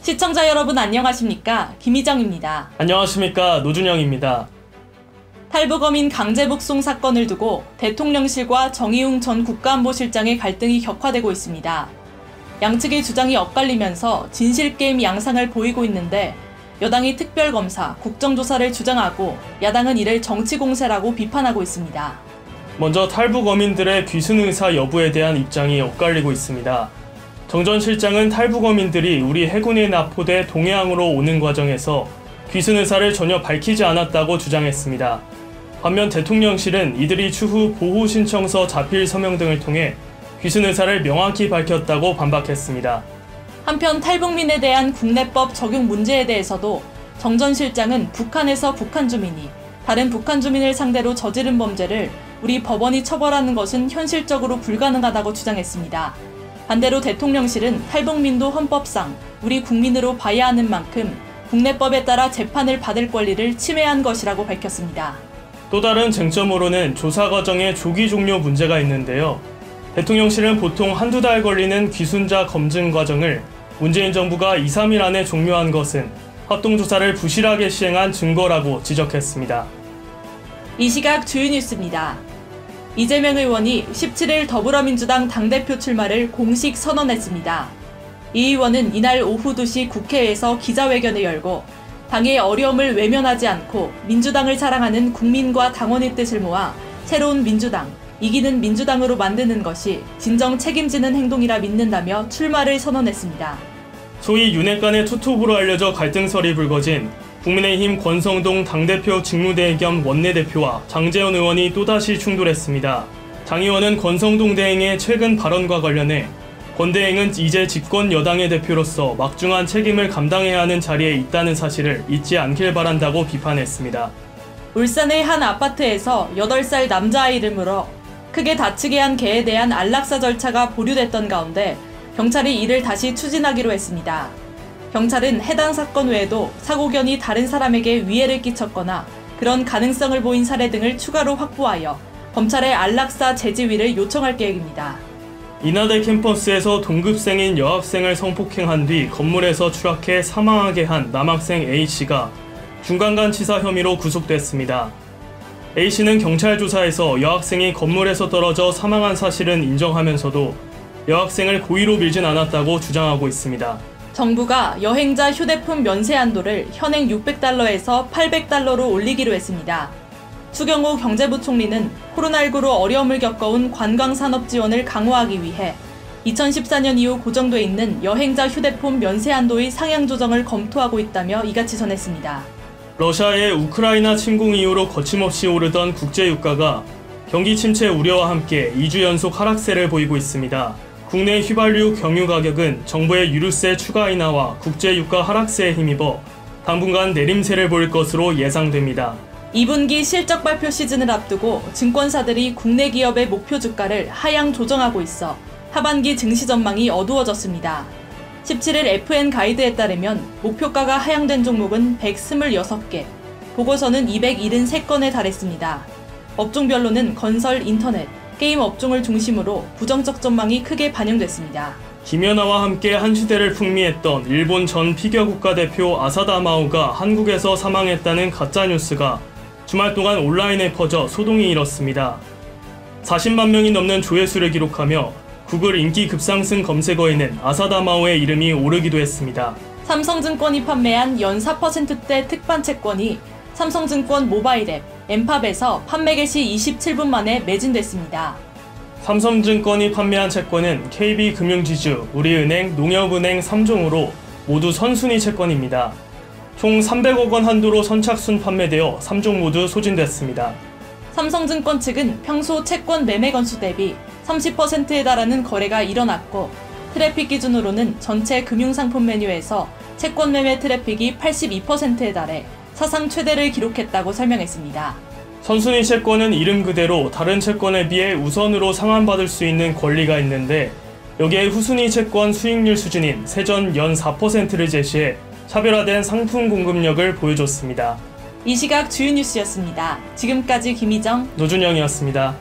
시청자 여러분 안녕하십니까? 김희정입니다. 안녕하십니까? 노준영입니다. 탈북어민 강제북송 사건을 두고 대통령실과 정의용 전 국가안보실장의 갈등이 격화되고 있습니다. 양측의 주장이 엇갈리면서 진실게임 양상을 보이고 있는데 여당이 특별검사, 국정조사를 주장하고 야당은 이를 정치공세라고 비판하고 있습니다. 먼저 탈북어민들의 귀순 의사 여부에 대한 입장이 엇갈리고 있습니다. 정 전 실장은 탈북어민들이 우리 해군에 납포돼 동해항으로 오는 과정에서 귀순 의사를 전혀 밝히지 않았다고 주장했습니다. 반면 대통령실은 이들이 추후 보호신청서 자필 서명 등을 통해 귀순 의사를 명확히 밝혔다고 반박했습니다. 한편 탈북민에 대한 국내법 적용 문제에 대해서도 정 전 실장은 북한에서 북한 주민이 다른 북한 주민을 상대로 저지른 범죄를 우리 법원이 처벌하는 것은 현실적으로 불가능하다고 주장했습니다. 반대로 대통령실은 탈북민도 헌법상 우리 국민으로 봐야 하는 만큼 국내법에 따라 재판을 받을 권리를 침해한 것이라고 밝혔습니다. 또 다른 쟁점으로는 조사 과정의 조기 종료 문제가 있는데요. 대통령실은 보통 한두 달 걸리는 귀순자 검증 과정을 문재인 정부가 2, 3일 안에 종료한 것은 합동조사를 부실하게 시행한 증거라고 지적했습니다. 이 시각 주요 뉴스입니다. 이재명 의원이 17일 더불어민주당 당대표 출마를 공식 선언했습니다. 이 의원은 이날 오후 2시 국회에서 기자회견을 열고 당의 어려움을 외면하지 않고 민주당을 사랑하는 국민과 당원의 뜻을 모아 새로운 민주당, 이기는 민주당으로 만드는 것이 진정 책임지는 행동이라 믿는다며 출마를 선언했습니다. 소위 윤핵 간의 투톱으로 알려져 갈등설이 불거진 국민의힘 권성동 당대표 직무대행 겸 원내대표와 장제원 의원이 또다시 충돌했습니다. 장 의원은 권성동 대행의 최근 발언과 관련해 권 대행은 이제 집권 여당의 대표로서 막중한 책임을 감당해야 하는 자리에 있다는 사실을 잊지 않길 바란다고 비판했습니다. 울산의 한 아파트에서 8살 남자아이를 물어 크게 다치게 한 개에 대한 안락사 절차가 보류됐던 가운데 경찰이 이를 다시 추진하기로 했습니다. 경찰은 해당 사건 외에도 사고견이 다른 사람에게 위해를 끼쳤거나 그런 가능성을 보인 사례 등을 추가로 확보하여 검찰에 안락사 제지위를 요청할 계획입니다. 인하대 캠퍼스에서 동급생인 여학생을 성폭행한 뒤 건물에서 추락해 사망하게 한 남학생 A씨가 중간간치사 혐의로 구속됐습니다. A씨는 경찰 조사에서 여학생이 건물에서 떨어져 사망한 사실은 인정하면서도 여학생을 고의로 밀진 않았다고 주장하고 있습니다. 정부가 여행자 휴대폰 면세 한도를 현행 $600에서 $800로 올리기로 했습니다. 추경호 경제부총리는 코로나19로 어려움을 겪어온 관광산업 지원을 강화하기 위해 2014년 이후 고정돼 있는 여행자 휴대폰 면세 한도의 상향 조정을 검토하고 있다며 이같이 전했습니다. 러시아의 우크라이나 침공 이후로 거침없이 오르던 국제유가가 경기 침체 우려와 함께 2주 연속 하락세를 보이고 있습니다. 국내 휘발유 경유 가격은 정부의 유류세 추가 인하와 국제유가 하락세에 힘입어 당분간 내림세를 보일 것으로 예상됩니다. 2분기 실적 발표 시즌을 앞두고 증권사들이 국내 기업의 목표 주가를 하향 조정하고 있어 하반기 증시 전망이 어두워졌습니다. 17일 FN 가이드에 따르면 목표가가 하향된 종목은 126개, 보고서는 273건에 달했습니다. 업종별로는 건설, 인터넷, 게임 업종을 중심으로 부정적 전망이 크게 반영됐습니다. 김연아와 함께 한 시대를 풍미했던 일본 전 피겨 국가대표 아사다 마오가 한국에서 사망했다는 가짜뉴스가 주말 동안 온라인에 퍼져 소동이 일었습니다. 40만 명이 넘는 조회수를 기록하며 구글 인기 급상승 검색어에는 아사다 마오의 이름이 오르기도 했습니다. 삼성증권이 판매한 연 4%대 특판 채권이 삼성증권 모바일 앱 엠팝에서 판매 개시 27분 만에 매진됐습니다. 삼성증권이 판매한 채권은 KB금융지주, 우리은행, 농협은행 3종으로 모두 선순위 채권입니다. 총 300억 원 한도로 선착순 판매되어 3종 모두 소진됐습니다. 삼성증권 측은 평소 채권 매매 건수 대비 30%에 달하는 거래가 일어났고 트래픽 기준으로는 전체 금융상품 메뉴에서 채권 매매 트래픽이 82%에 달해 사상 최대를 기록했다고 설명했습니다. 선순위 채권은 이름 그대로 다른 채권에 비해 우선으로 상환받을 수 있는 권리가 있는데 여기에 후순위 채권 수익률 수준인 세전 연 4%를 제시해 차별화된 상품 공급력을 보여줬습니다. 이 시각 주요 뉴스였습니다. 지금까지 김희정, 노준영이었습니다.